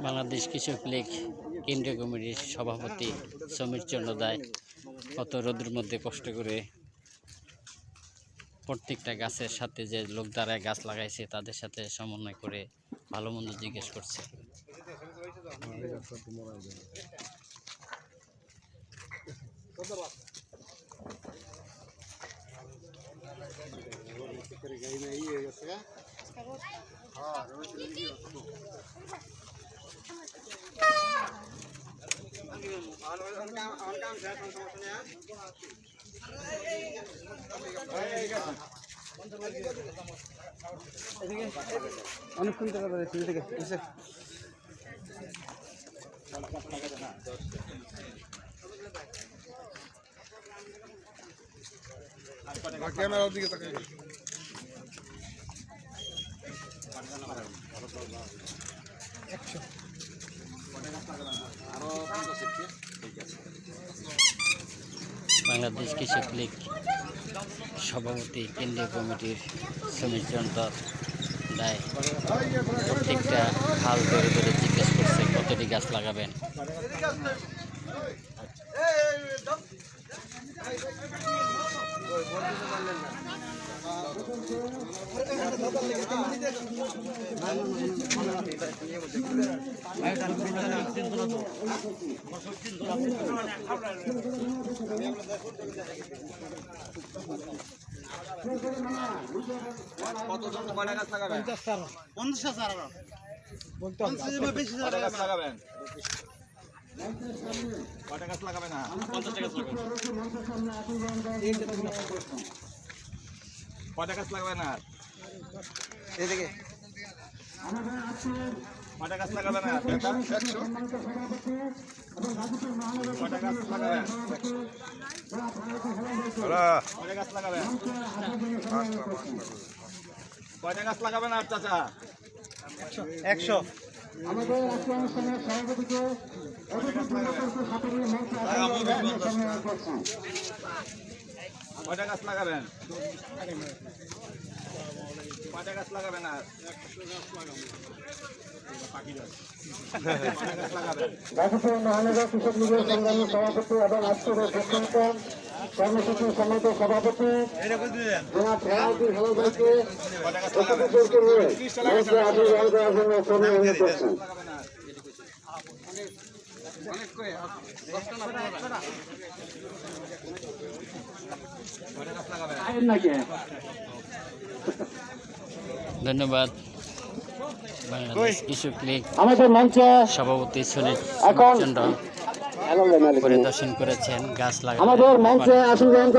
বাংলাদেশ কৃষক লীগ কেন্দ্রীয় কমিটির সভাপতি সমীর চন্দ্র দায় কত রোদের মধ্যে কষ্ট করে প্রত্যেকটা গাছের সাথে যে লোক দাঁড়ায় গাছ লাগাইছে তাদের সাথে সমন্বয় করে ভালো মন্দ জিজ্ঞেস করছে। অনেকক্ষণ টাকা থেকে ক্যামেরার দিকে তাকাই। বাংলাদেশ কৃষক লীগ সভাপতি কেন্দ্রীয় কমিটির সমীর চন্দ্র দায় প্রত্যেকটা হাল ধরে ধরে জিজ্ঞেস করছে কতটি গাছ লাগাবেন। কতজন কয়টা গাছ লাগাবেন? 50,000 লাগাবেন। কয়টা গাছ লাগাবেন? 50 গাছ লাগাবেন। কয়টা গাছ লাগাবেন? আর এদিকে কয়টা গাছ লাগাবেন? আর 100 কয়টা গাছ লাগাবেন? কয়টা গাছ লাগাবেন? কয়টা গাছ লাগাবেন? আর চাচা 100। আমাদের আজকে অনুষ্ঠানের সভাপতিকে কয়টা গাছ লাগাবেন? কয়টা গাছ লাগাবেন? আর গাজীপুর মহানগর কৃষক লীগের সংগ্রামী সভাপতি এবং আজকের প্রশংসন কর্মসূচি সমিত সভাপতি জনাব ফেরাউদ্দিন হালাল ভাইকে অতিথিদেরকে নিয়ে মঞ্চে আবির্ভাব দেওয়ার জন্য কবি অনুরোধ করছেন। ধন্যবাদ। বাংলাদেশ কৃষক লীগ আমাদের মঞ্চে সভাপতি সমীর এখন চন্দ্র পরিদর্শন করেছেন গাছ আমাদের মঞ্চে লাগানো। আসন গ্রহণ